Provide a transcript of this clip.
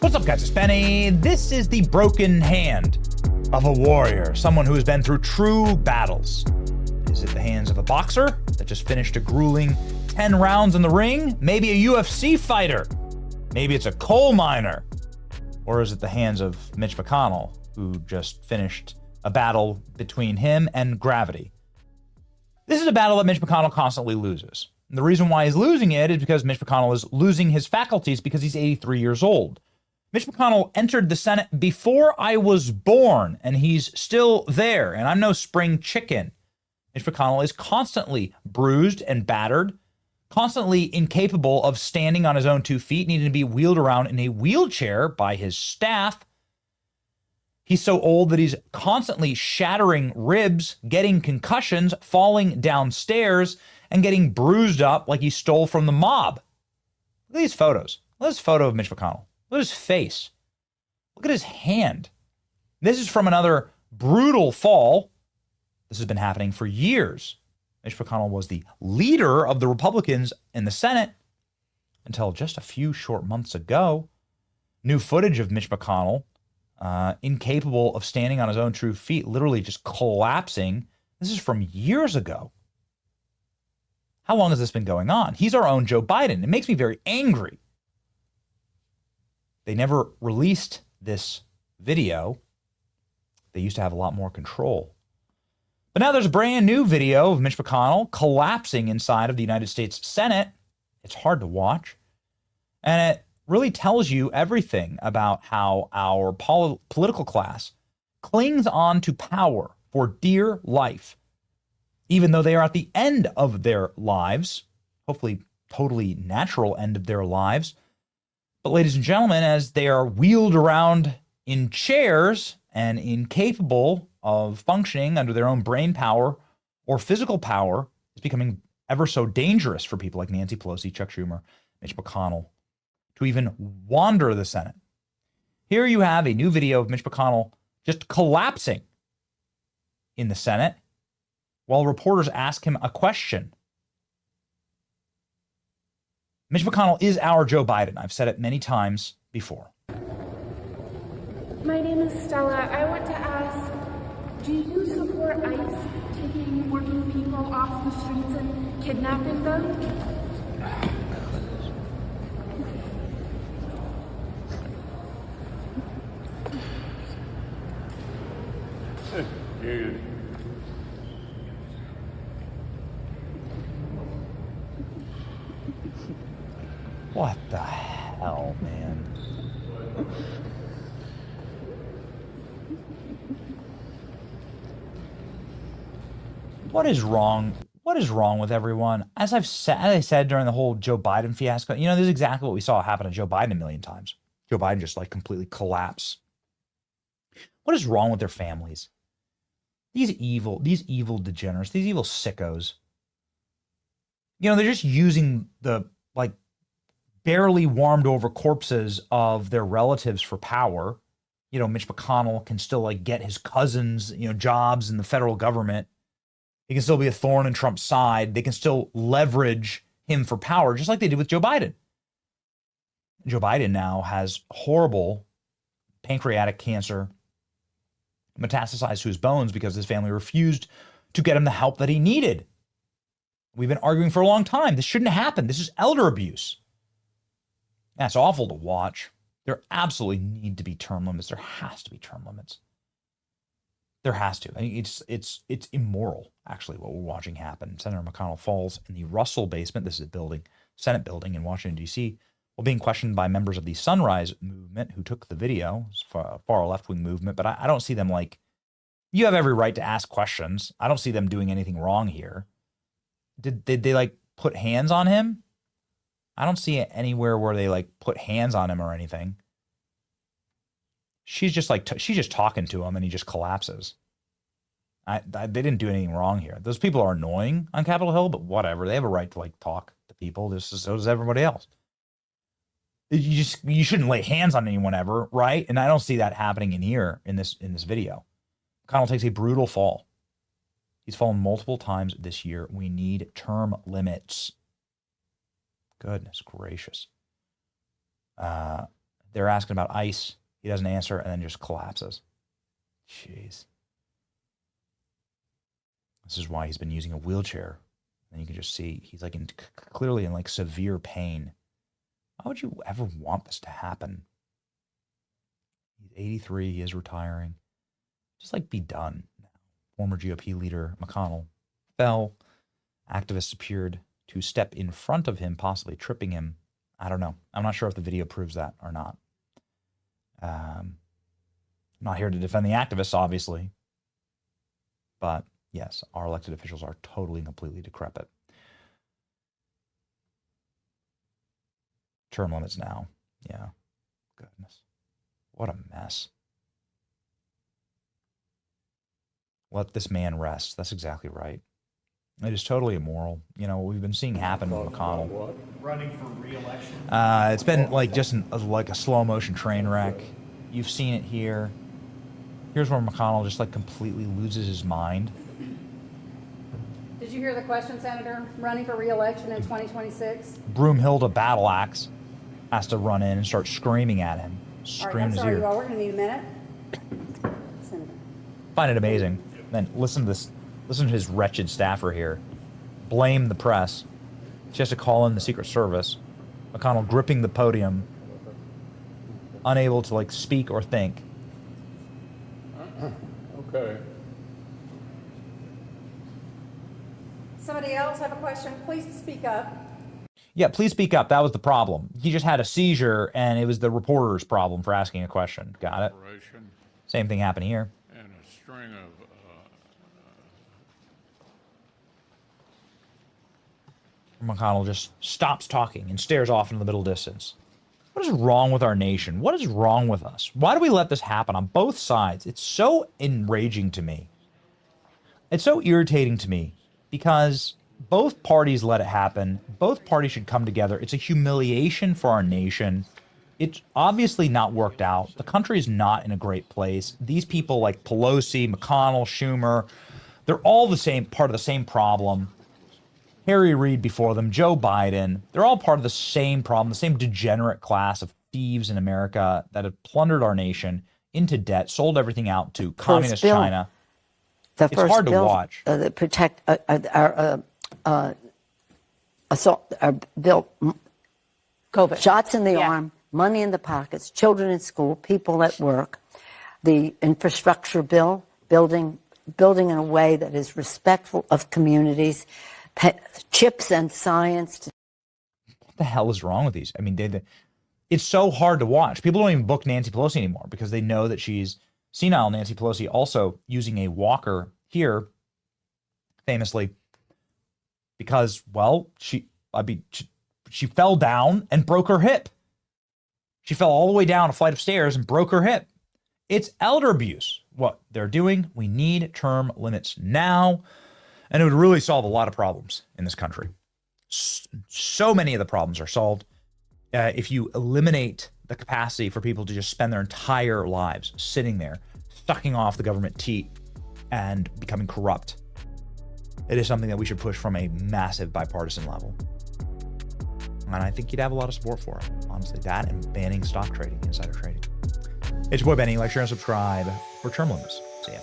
What's up, guys? It's Benny. This is the broken hand of a warrior, someone who has been through true battles. Is it the hands of a boxer that just finished a grueling 10 rounds in the ring? Maybe a UFC fighter? Maybe it's a coal miner? Or is it the hands of Mitch McConnell, who just finished a battle between him and gravity? This is a battle that Mitch McConnell constantly loses. And the reason why he's losing it is because Mitch McConnell is losing his faculties because he's 83 years old. Mitch McConnell entered the Senate before I was born, and he's still there, and I'm no spring chicken. Mitch McConnell is constantly bruised and battered, constantly incapable of standing on his own 2 feet, needing to be wheeled around in a wheelchair by his staff. He's so old that he's constantly shattering ribs, getting concussions, falling downstairs, and getting bruised up like he stole from the mob. Look at these photos. Look at this photo of Mitch McConnell. Look at his face. Look at his hand. This is from another brutal fall. This has been happening for years. Mitch McConnell was the leader of the Republicans in the Senate until just a few short months ago. New footage of Mitch McConnell, incapable of standing on his own 2 feet, literally just collapsing. This is from years ago. How long has this been going on? He's our own Joe Biden. It makes me very angry. They never released this video. They used to have a lot more control. But now there's a brand new video of Mitch McConnell collapsing inside of the United States Senate. It's hard to watch. And it really tells you everything about how our political class clings on to power for dear life, even though they are at the end of their lives, hopefully totally natural end of their lives. But ladies and gentlemen, as they are wheeled around in chairs and incapable of functioning under their own brain power or physical power, it's becoming ever so dangerous for people like Nancy Pelosi, Chuck Schumer, Mitch McConnell to even wander the Senate. Here you have a new video of Mitch McConnell just collapsing in the Senate while reporters ask him a question. Mitch McConnell is our Joe Biden. I've said it many times before. My name is Stella. I want to ask, do you support ICE taking working people off the streets and kidnapping them? What the hell, man? What is wrong? What is wrong with everyone? As I said during the whole Joe Biden fiasco, you know, this is exactly what we saw happen to Joe Biden a million times. Joe Biden just like completely collapse. What is wrong with their families? These evil degenerates, these evil sickos. You know, they're just using the like barely warmed over corpses of their relatives for power. You know, Mitch McConnell can still like get his cousins, you know, jobs in the federal government. He can still be a thorn in Trump's side. They can still leverage him for power, just like they did with Joe Biden. Joe Biden now has horrible pancreatic cancer metastasized to his bones because his family refused to get him the help that he needed. We've been arguing for a long time. This shouldn't happen. This is elder abuse. That's awful to watch. There absolutely need to be term limits. There has to be term limits. There has to. I mean, it's immoral, actually, what we're watching happen. Senator McConnell falls in the Russell basement. This is a building, Senate building in Washington, D.C., while being questioned by members of the Sunrise movement who took the video, far left-wing movement. But I don't see them like, you have every right to ask questions. I don't see them doing anything wrong here. Did they like put hands on him? I don't see it anywhere where they like put hands on him or anything. She's just like, she's just talking to him and he just collapses. They didn't do anything wrong here. Those people are annoying on Capitol Hill, but whatever. They have a right to like talk to people. So does everybody else. You shouldn't lay hands on anyone ever, right? And I don't see that happening in here in this video. McConnell takes a brutal fall. He's fallen multiple times this year. We need term limits. Goodness gracious. They're asking about ICE. He doesn't answer and then just collapses. Jeez. This is why he's been using a wheelchair. And you can just see he's like clearly in like severe pain. Why would you ever want this to happen? He's 83. He is retiring. Just like be done. Former GOP leader McConnell fell. Activists appeared to step in front of him, possibly tripping him. I don't know. I'm not sure if the video proves that or not. I'm not here to defend the activists, obviously. But yes, our elected officials are totally and completely decrepit. Term limits now. Yeah. Goodness. What a mess. Let this man rest. That's exactly right. It is totally immoral. You know, what we've been seeing happen with McConnell. Running for re-election? It's been like just like a slow motion train wreck. You've seen it here. Here's where McConnell just like completely loses his mind. Did you hear the question, Senator? Running for re-election in 2026? Broomhilda Battle Axe has to run in and start screaming at him. Scream in his sorry, ear. you all. We're going to need a minute. Senator. Find it amazing. Then listen to this. Listen to his wretched staffer here. Blame the press. She has to call in the Secret Service. McConnell gripping the podium, unable to like speak or think. Okay. Somebody else have a question? Please speak up. Yeah, please speak up. That was the problem. He just had a seizure, and it was the reporter's problem for asking a question. Got it? Same thing happened here. And a string of McConnell just stops talking and stares off into the middle distance. What is wrong with our nation? What is wrong with us? Why do we let this happen on both sides? It's so enraging to me. It's so irritating to me because both parties let it happen. Both parties should come together. It's a humiliation for our nation. It's obviously not worked out. The country is not in a great place. These people like Pelosi, McConnell, Schumer, they're all the same, part of the same problem. Harry Reid before them, Joe Biden, they're all part of the same problem, the same degenerate class of thieves in America that have plundered our nation into debt, sold everything out to communist China. It's hard to watch. That protect our assault, our bill, COVID. Shots in the arm, money in the pockets, children in school, people at work. The infrastructure bill, building in a way that is respectful of communities. Chips and science. What the hell is wrong with these? I mean, it's so hard to watch. People don't even book Nancy Pelosi anymore because they know that she's senile. Nancy Pelosi also using a walker here, famously, because, well, she fell down and broke her hip. She fell all the way down a flight of stairs and broke her hip. It's elder abuse. What they're doing, we need term limits now. And it would really solve a lot of problems in this country. So many of the problems are solved if you eliminate the capacity for people to just spend their entire lives sitting there, sucking off the government teat and becoming corrupt. It is something that we should push from a massive bipartisan level. And I think you'd have a lot of support for it. Honestly, that and banning stock trading, insider trading. It's your boy Benny. Like, share, and subscribe for term limits. See ya.